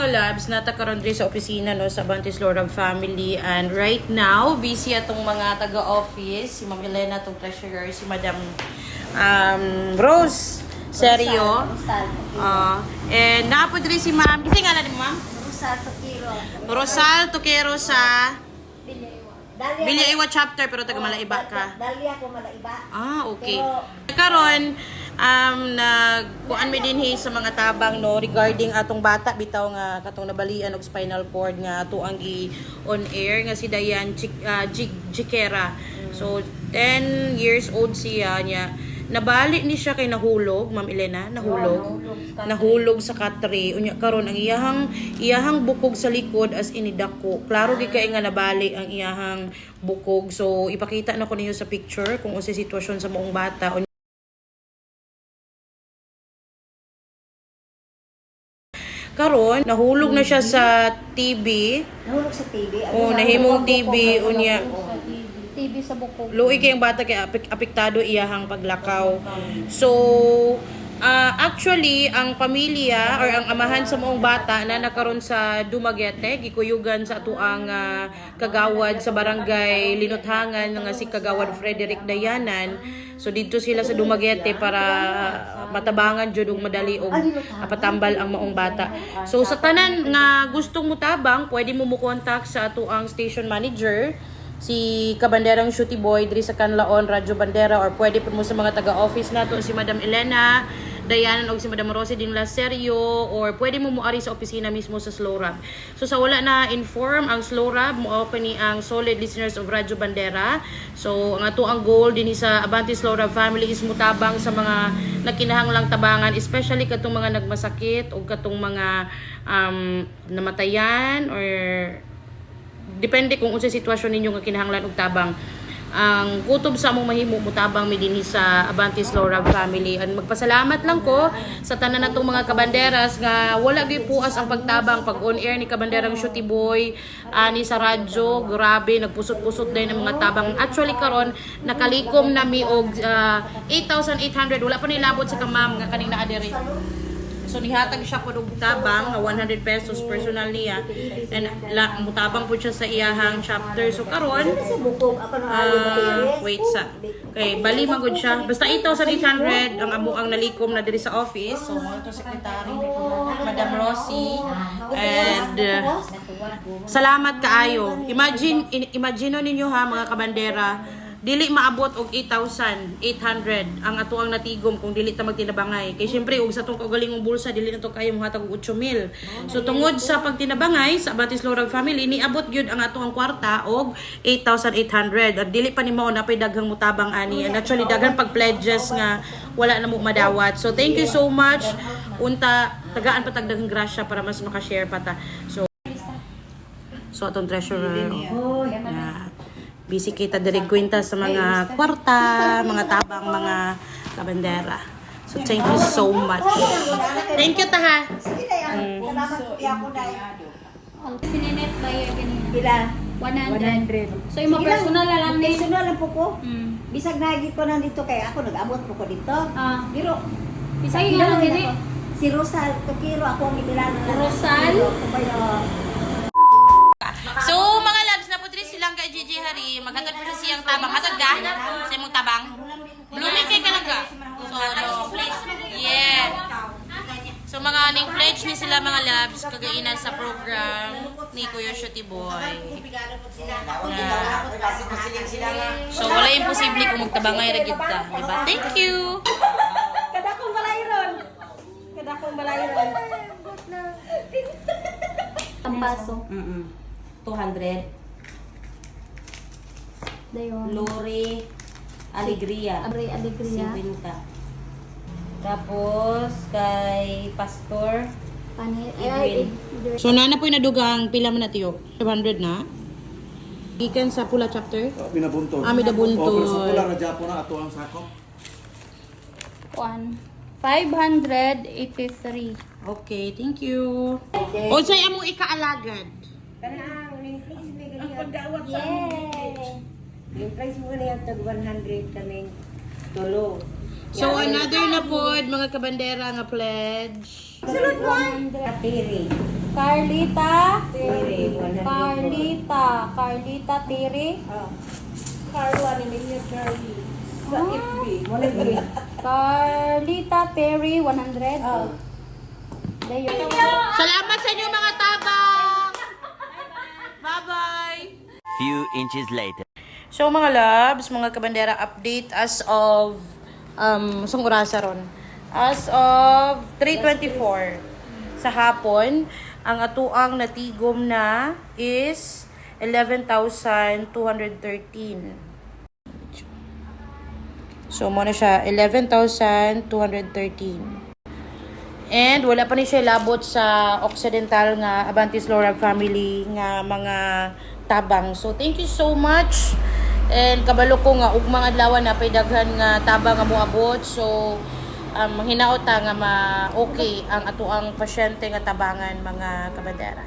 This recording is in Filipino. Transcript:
mga labs, nata karon diri sa opisina no sa Abantis Lorab family, and right now busy atong mga taga-office, si Ma'am Elena tong treasurer, si Madam Rose Serio. And naapod diri si Ma'am, kasi ngalan ni Ma'am? Rosal Toquero sa Biliaiwa chapter, pero taga Malaiba ka. Dali ako Malaiba. Okay. Karon nagkuan mi dinhi sa mga tabang no regarding atong bata bitaw nga katong nabalian og spinal cord nga ato ang on air nga si Dayan Jikera. So 10 years old siya niya. Nabali ni siya kay nahulog, Ma'am Elena, nahulog sa katre. Unya karon ang iyahang bukog sa likod as inidako. Klaro gi kay nga nabali ang iyahang bukog. So ipakita na ko ninyo sa picture kung unsa sitwasyon sa moong bata. Karon nahulog na siya sa TB. Nahulog sa TB. Nahimong TB unya. TB sa bukog. Luoy kay ang bata kay apektado iyahang paglakaw. So actually ang pamilya or ang amahan sa moong bata na nakaron sa Dumaguete, gikuyugan sa atuang kagawad sa barangay Linuthangan nga si Kagawad Frederick Dayanan. So dito sila sa Dumaguete para matabangan jud og madali og patambal ang maong bata. So sa tanan nga gustong mutabang, pwede mo mo-contact sa atuang station manager, si Kabanderang Shooty Boy diri sa Canlaon Radyo Bandera, or pwede po mo sa mga taga-office nato si Madam Elena Dayanan o si Madam Rosie Din Laserio, or pwede mo muari sa opisina mismo sa Slorab. So sa wala na inform ang Slorab, mo open ni ang solid listeners of Radyo Bandera. So ang ato ang goal din sa Abantis Slorab family is mutabang sa mga nakinahanglang tabangan, especially katong mga nagmasakit o katong mga namatayan, or depende kung unsay sitwasyon ninyo nga kinahanglan og tabang. Ang kutob sa among mahimo mutabang mi dinhi sa Abantis Lorab family, and magpasalamat lang ko sa tanan natong mga kabanderas nga wala gyud puas ang pagtabang pag on air ni Kabanderang Shooty Boy ani sa radyo. Grabe nagpusot-pusot din ang mga tabang. Actually karon nakalikom nami og 8,800, wala pa nilabot sa kamam nga kaning naa diri. So nihatag siya po og tabang nga 100 pesos personal niya, and mutabang po siya sa iyahang chapter. So karon wait sa kay bali magud siya, basta 8,800 ang amo ang nalikom na diri sa office. So mo to secretary Madam Rosie, and salamat kaayo. Imagine ninyo ha mga kabandera, dili maabot og 8,800 ang ato ang natigom kung dili ta magtinabangay. Kay syempre og sa tong kaugalingong bulsa dili na to kayo mohatag og 8,000. So tungod sa pagtinabangay sa Abantis Lorab family, niabot gyud ang ato ang kwarta og 8,800. At dili pa ni mao napay daghang mutabang ani. And actually daghang pag pledges nga wala na mo madawat. So thank you so much. Unta tagaan pa tagdaghang grasya para mas maka-share pa ta. So atong treasurer. Busy kita diri kwenta sa mga kwarta, mga tabang, mga kabandera. So thank you so much. Thank you taha. Sige na yan. Salamat po ako dahil. Ang sininet bayar ganun. Ilan? 100. So yung mga personal na lang ni. Personal lang po ko. Bisag nagit ko nandito kaya ako nag-abot po ko dito. Giro. Bisag nga lang gini. Si Rosal Toquero ako ang ibilano na. Rosal? So mga labs na po diri silang kay Gigi Hari, maghatod po siya siyang tabang. Hatod ka? Sa imong tabang? Blooming kay ka lang ka? So no. Yeah. So mga ning pledge ni sila mga labs kagainan sa program ni Kuya Shooty Boy. So wala imposible kung magtabangay ra gid ta, di ba? Thank you. Kadakong balayron. Kadakong balayron. Ang paso. 200. Dayon. Lori Alegria. Alegria. 50. Tapos kay Pastor Edwin. So nana po nadugang pila man natiyo? 500 na. Ikan sa pula chapter? Pinabuntog. Mida buntog. Pero sa pula radya po na ato ang sakop. 583. Okay, thank you. O say among ikaalagad. Ang pagdawat sa aming price mo na yan, tag 100 kaming tulo. So another na pod mga kabandera nga pledge. Piri. Carlita. Piri. Carlita Tiri. Carla ni Minya Charlie. Sa FB. Wala Carlita Terry 100. Dayo. Salamat sa inyo mga tabang. Bye-bye. Few inches later. So mga loves, mga kabandera update as of sung orasa ron. As of 3:24 sa hapon, ang atuang natigom na is 11,213. So mo na siya 11,213. And wala pa ni siya labot sa Occidental nga Avantis Lorab family nga mga tabang. So thank you so much. And kabalo ko nga ugmang adlaw na pay daghan nga tabang nga moabot. So hinaot nga okay ang atuang pasyente nga tabangan mga kabandera.